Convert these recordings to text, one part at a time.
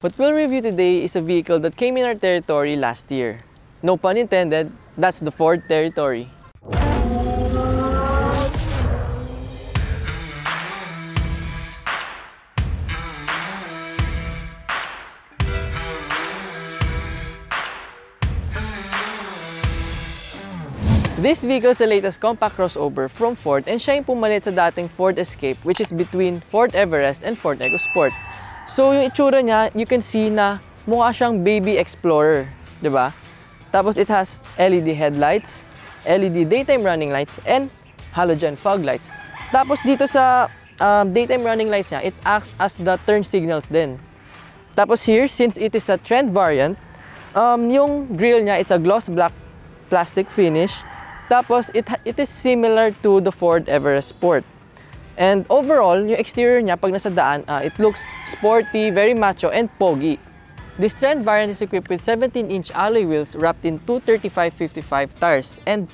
What we'll review today is a vehicle that came in our territory last year. No pun intended, that's the Ford Territory. This vehicle is the latest compact crossover from Ford and siya yung pumalit sa dating Ford Escape, which is between Ford Everest and Ford EcoSport. So yung itsura niya, you can see na mukha siyang baby Explorer, di ba? Tapos it has LED headlights, LED daytime running lights, and halogen fog lights. Tapos dito sa daytime running lights niya, it acts as the turn signals din. Tapos here, since it is a trend variant, yung grille niya, it's a gloss black plastic finish. Tapos, it is similar to the Ford Everest Sport. And overall, yung exterior niya, pag nasa daan, it looks sporty, very macho, and pogi. This trend variant is equipped with 17-inch alloy wheels wrapped in two 35/55 tires. And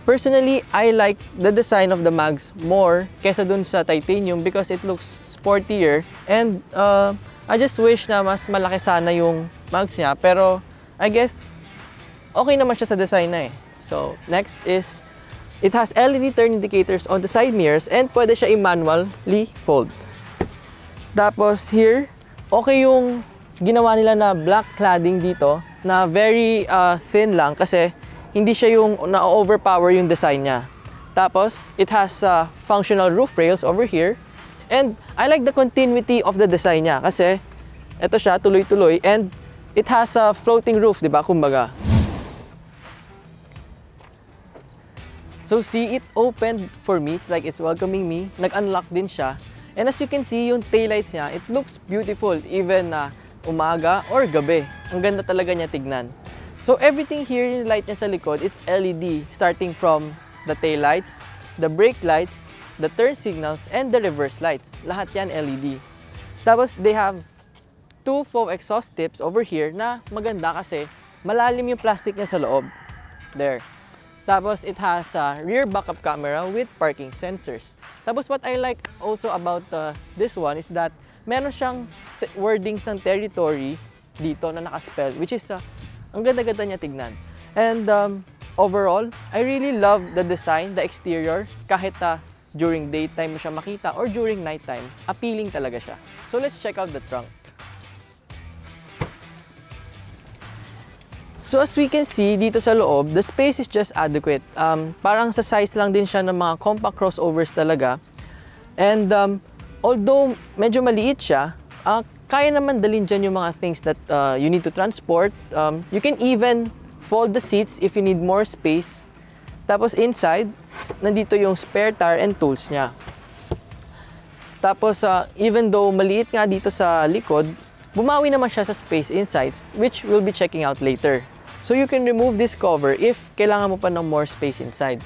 personally, I like the design of the mags more kesa dun sa titanium because it looks sportier. And I just wish na mas malaki sana yung mags niya. Pero, I guess, okay naman siya sa design na eh. So, next is, it has LED turn indicators on the side mirrors and pwede siya i-manually fold. Tapos here, okay yung ginawa nila na black cladding dito na very thin lang kasi hindi siya yung na-overpower yung design niya. Tapos, it has functional roof rails over here. And I like the continuity of the design niya kasi ito siya, tuloy-tuloy, and it has a floating roof, di ba, kumbaga. So see, it opened for me. It's like it's welcoming me. Nag-unlock din siya. And as you can see, yung taillights niya, it looks beautiful even na umaga or gabi. Ang ganda talaga niya tignan. So everything here, yung light niya sa likod, it's LED. Starting from the taillights, the brake lights, the turn signals, and the reverse lights. Lahat yan LED. Tapos they have two faux exhaust tips over here na maganda kasi malalim yung plastic niya sa loob. There. Tapos, it has a rear backup camera with parking sensors. Tapos, what I like also about this one is that meron siyang wordings ng territory dito na nakaspell, which is ang ganda-ganda niya tignan. And overall, I really love the design, the exterior, kahit during daytime mo siya makita or during nighttime, appealing talaga siya. So, let's check out the trunk. So as we can see dito sa loob, the space is just adequate. Parang sa size lang din siya ng mga compact crossovers talaga. And although medyo maliit siya, kaya naman dalhin dyan yung mga things that you need to transport. You can even fold the seats if you need more space. Tapos inside, nandito yung spare tire and tools niya. Tapos even though maliit nga dito sa likod, bumawi naman siya sa space inside, which we'll be checking out later. So you can remove this cover if kailangan mo pa ng more space inside.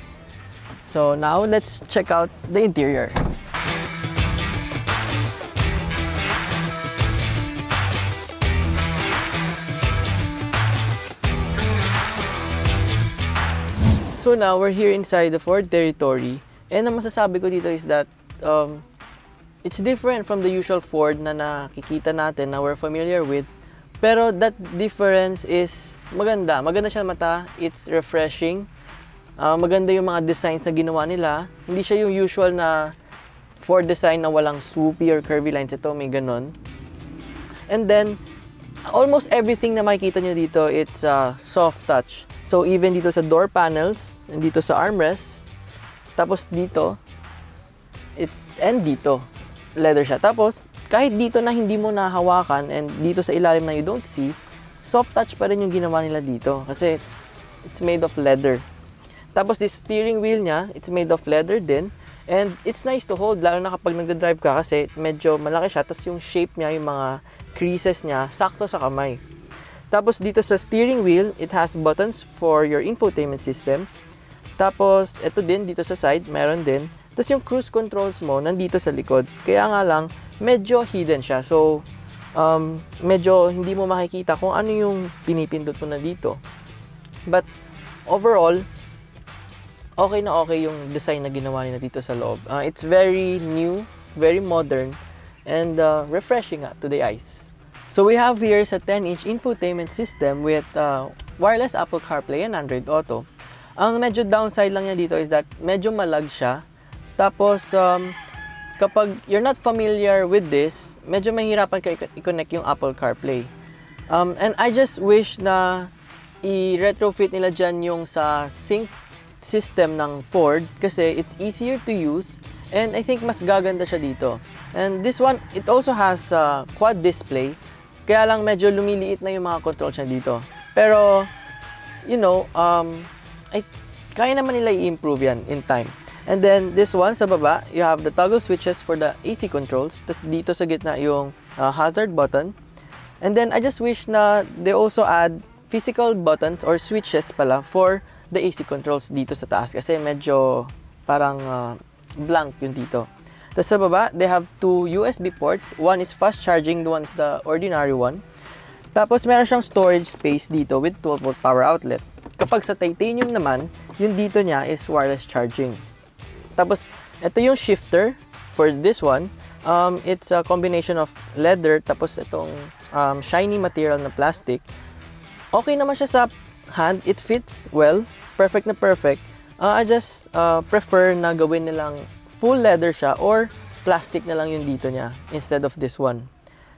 So now, let's check out the interior. So now, we're here inside the Ford Territory. And ang masasabi ko dito is that it's different from the usual Ford na nakikita natin, na we're familiar with. Pero that difference is maganda. Maganda siya mata. It's refreshing. Maganda yung mga designs na ginawa nila. Hindi siya yung usual na Ford design na walang swoopy or curvy lines. Ito may ganon. And then, almost everything na makikita nyo dito, it's soft touch. So even dito sa door panels, and dito sa armrest, tapos dito, and dito, leather siya. Tapos, kahit dito na hindi mo nahawakan, and dito sa ilalim na you don't see, soft touch pa rin yung ginawa nila dito. Kasi it's made of leather. Tapos this steering wheel niya, it's made of leather din. And it's nice to hold, lalo na kapag nagda-drive ka kasi medyo malaki siya. Tapos yung shape niya, yung mga creases niya, sakto sa kamay. Tapos dito sa steering wheel, it has buttons for your infotainment system. Tapos ito din, dito sa side, meron din. Tapos yung cruise controls mo, nandito sa likod. Kaya nga lang, medyo hidden siya. So, medyo hindi mo makikita kung ano yung pinipindot mo na dito. But overall, okay na okay yung design na ginawa nila dito sa loob. It's very new, very modern, and refreshing to the eyes. So we have here is a 10-inch infotainment system with wireless Apple CarPlay and Android Auto. Ang medyo downside lang niya dito is that medyo malag siya. Tapos kapag you're not familiar with this, medyo mahirapan ka i-connect yung Apple CarPlay. And I just wish na i-retrofit nila dyan yung sa sync system ng Ford kasi it's easier to use and I think mas gaganda siya dito. And this one, it also has quad display. Kaya lang medyo lumiliit na yung mga controls niya dito. Pero, you know, kaya naman nila i-improve yan in time. And then, this one, sa baba, you have the toggle switches for the AC controls. Tapos dito sa gitna yung hazard button. And then, I just wish na they also add physical buttons or switches pala for the AC controls dito sa taas. Kasi medyo parang blank yung dito. Tapos sa baba, they have two USB ports. One is fast charging, the one is the ordinary one. Tapos meron siyang storage space dito with 12-volt power outlet. Kapag sa titanium naman, yung dito niya is wireless charging. Tapos, ito yung shifter for this one. It's a combination of leather, tapos itong shiny material na plastic. Okay naman siya sa hand. It fits well. Perfect na perfect. I just prefer na gawin nilang full leather siya or plastic na lang yung dito niya instead of this one.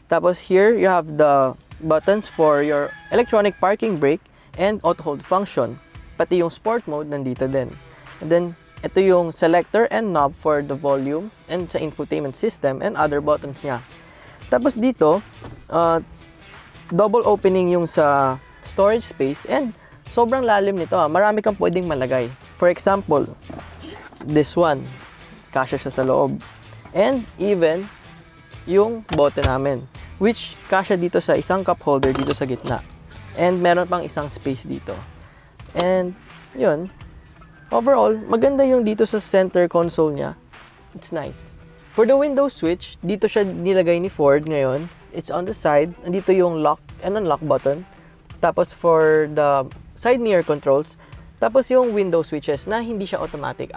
Tapos here, you have the buttons for your electronic parking brake and auto hold function. Pati yung sport mode nandito din. And then, ito yung selector and knob for the volume and sa infotainment system and other buttons niya. Tapos dito, double opening yung sa storage space and sobrang lalim nito. Marami kang pwedeng malagay. For example, this one. Kasya siya sa loob. And even yung bote namin, which kasya dito sa isang cup holder dito sa gitna. And meron pang isang space dito. And yun, overall, maganda yung dito sa center console niya. It's nice. For the window switch, dito siya nilagay ni Ford ngayon. It's on the side. Nandito yung lock and unlock button. Tapos for the side mirror controls, tapos yung window switches na hindi siya automatic.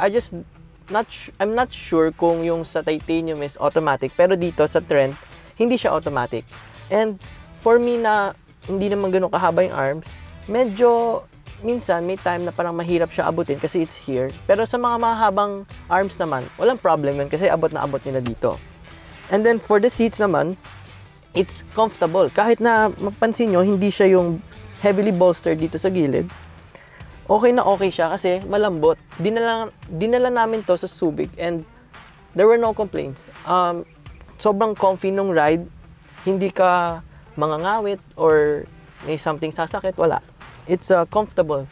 I'm not sure kung yung sa titanium is automatic, pero dito sa Trent, hindi siya automatic. And for me na hindi naman ganun kahaba yung arms, medyo minsan may time na parang mahirap siya abutin kasi it's here. Pero sa mga mahabang arms naman, walang problem yun kasi abot na abot nila dito. And then for the seats naman, it's comfortable. Kahit na mapansin nyo, hindi siya yung heavily bolstered dito sa gilid. Okay na okay siya kasi malambot. Dinala namin to sa Subic and there were no complaints. Sobrang comfy nung ride. Hindi ka mangangawit or may something sasakit. Wala. It's comfortable.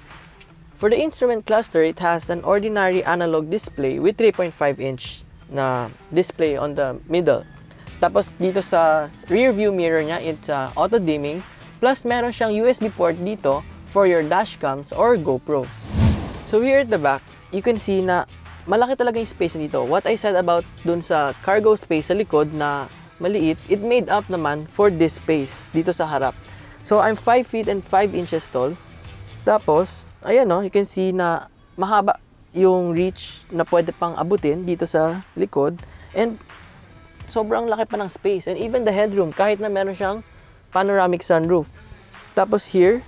For the instrument cluster, it has an ordinary analog display with 3.5-inch na display on the middle. Tapos dito sa rear view mirror niya, it's auto dimming. Plus meron siyang USB port dito for your dashcams or GoPros. So here at the back, you can see na malaki talaga yung space dito. What I said about dun sa cargo space sa likod na maliit, it made up naman for this space dito sa harap. So I'm 5 feet and 5 inches tall. Tapos, ayan no, you can see na mahaba yung reach na pwede pang abutin dito sa likod. And sobrang laki pa ng space. And even the headroom, kahit na meron siyang panoramic sunroof. Tapos here,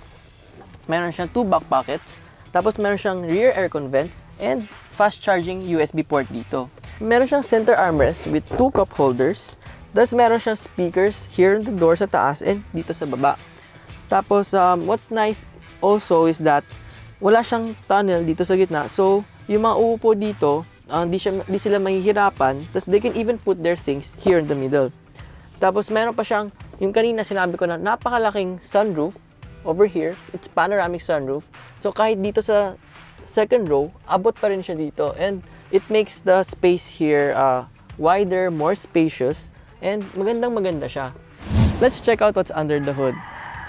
meron siyang 2 back pockets. Tapos meron siyang rear aircon vents and fast charging USB port dito. Meron siyang center armrest with 2 cup holders. Tapos meron siyang speakers here on the door sa taas and dito sa baba. Tapos what's nice also is that wala siyang tunnel dito sa gitna. So yung mga uupo dito, di sila mahihirapan. Tapos they can even put their things here in the middle. Tapos meron pa siyang, yung kanina sinabi ko na napakalaking sunroof. Over here, it's panoramic sunroof. So kahit dito sa second row, abot pa rin siya dito. And it makes the space here wider, more spacious, and maganda siya. Let's check out what's under the hood.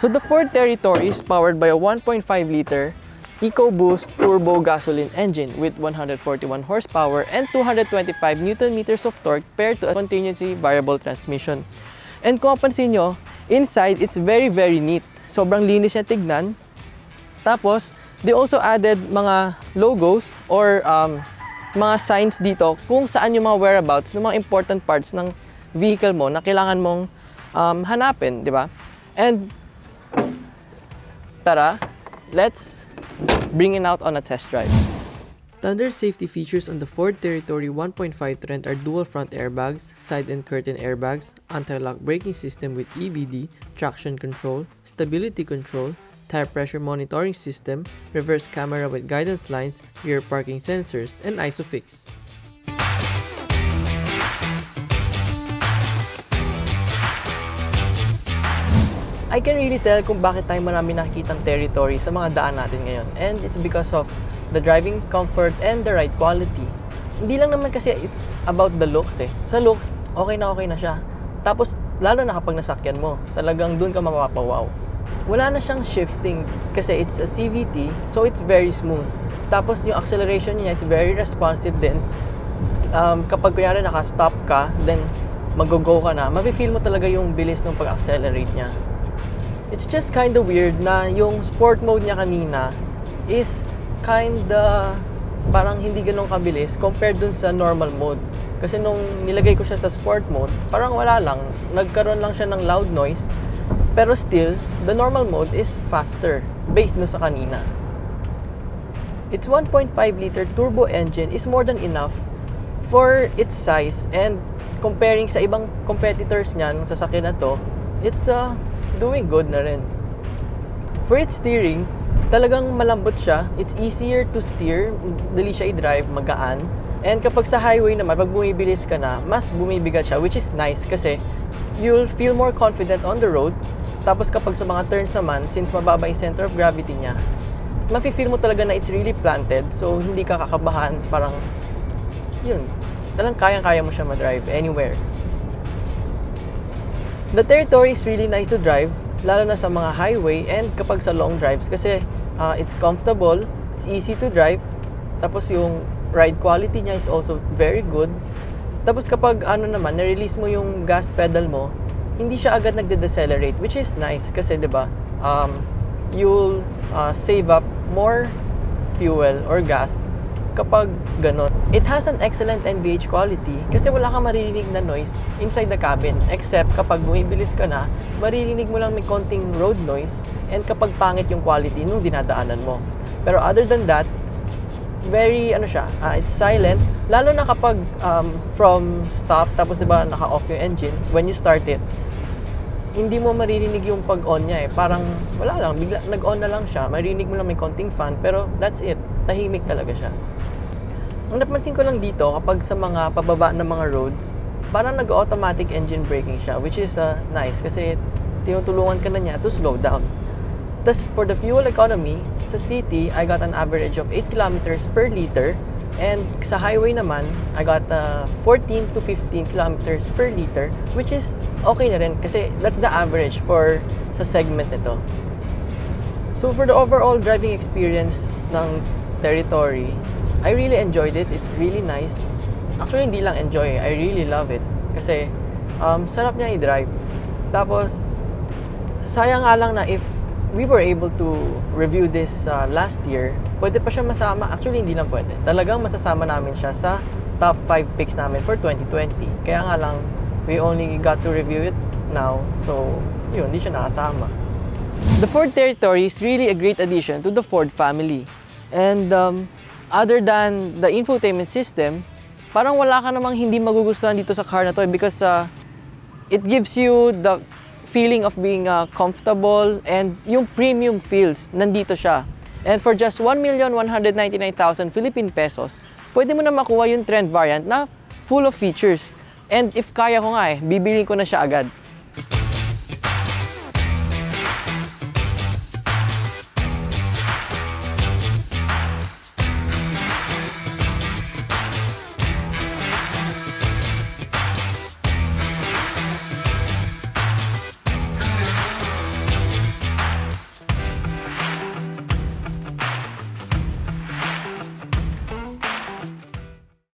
So the Ford Territory is powered by a 1.5-liter EcoBoost turbo gasoline engine with 141 horsepower and 225 Nm of torque paired to a continuously variable transmission. And kung mapansin nyo, inside, it's very neat. Sobrang linis niya tignan. Tapos, they also added mga logos or mga signs dito kung saan yung mga whereabouts ng mga important parts ng vehicle mo na kailangan mong hanapin, di ba? And tara, let's bring it out on a test drive. Standard safety features on the Ford Territory 1.5 Trent are dual front airbags, side and curtain airbags, anti-lock braking system with EBD, traction control, stability control, tire pressure monitoring system, reverse camera with guidance lines, rear parking sensors, and ISOFIX. I can really tell kung bakit tayo marami nakikitang Territory sa mga daan natin ngayon, and it's because of the driving comfort and the ride quality. Hindi lang naman kasi it's about the looks eh. Sa looks, okay na siya. Tapos, lalo na kapag nasakyan mo, talagang dun ka mapapawaw. Wala na siyang shifting kasi it's a CVT, so it's very smooth. Tapos, yung acceleration niya, it's very responsive din. Kapag kunyari naka-stop ka, then mag-go ka na, mafe-feel mo talaga yung bilis ng pag-accelerate niya. It's just kinda weird na yung sport mode niya kanina is kinda parang hindi ganun kabilis compared dun sa normal mode. Kasi nung nilagay ko siya sa sport mode, parang wala lang. Nagkaroon lang siya ng loud noise. Pero still, the normal mode is faster based no sa kanina. Its 1.5 liter turbo engine is more than enough for its size, and comparing sa ibang competitors niya ng sasakyan na to, it's doing good na rin. For its steering, talagang malambot siya. It's easier to steer, dali siya i-drive, magaan. And kapag sa highway naman, pag bumibilis ka na, mas bumibigat siya, which is nice kasi you'll feel more confident on the road. Tapos kapag sa mga turns naman, since mababa yung center of gravity niya, mafe-feel mo talaga na it's really planted, so hindi ka kakabahan, parang yun, talagang kayang-kaya mo siya ma-drive anywhere. The Territory is really nice to drive, lalo na sa mga highway and kapag sa long drives kasi it's comfortable, it's easy to drive, tapos yung ride quality niya is also very good. Tapos kapag naman, na-release mo yung gas pedal mo, hindi siya agad nagde-decelerate, which is nice kasi 'di ba? You'll save up more fuel or gas kapag ganun. It has an excellent NVH quality kasi wala kang maririnig na noise inside the cabin, except kapag bumibilis ka na, maririnig mo lang may konting road noise, and kapag pangit yung quality nung dinadaanan mo. Pero other than that, very it's silent, lalo na kapag from stop, tapos diba naka-off yung engine, when you start it, hindi mo maririnig yung pag-on niya eh. Parang wala lang, bigla nag-on na lang siya, maririnig mo lang may konting fan, pero that's it, tahimik talaga siya. Ang napansin ko lang dito, kapag sa mga pababa ng mga roads, parang nag-automatic engine braking siya, which is nice kasi tinutulungan ka na niya to slow down. Thus, for the fuel economy, sa city, I got an average of 8 kilometers per liter, and sa highway naman, I got 14 to 15 kilometers per liter, which is okay na rin kasi that's the average for sa segment nito. So for the overall driving experience ng Territory, I really enjoyed it. It's really nice. Actually, hindi lang enjoy, I really love it. Kasi, sarap niya i-drive. Tapos, sayang nga lang na if we were able to review this last year, pwede pa siya masama. Actually, hindi lang pwede. Talagang masasama namin siya sa top 5 picks namin for 2020. Kaya nga lang, we only got to review it now. So, yun, hindi siya nakasama. The Ford Territory is really a great addition to the Ford family. And other than the infotainment system, parang wala ka namang hindi magugustuhan dito sa car na to because it gives you the feeling of being comfortable, and yung premium feels, nandito siya. And for just 1,199,000 Philippine pesos, pwede mo na makuha yung Trend variant na full of features. And if kaya ko nga bibiliin ko na siya agad.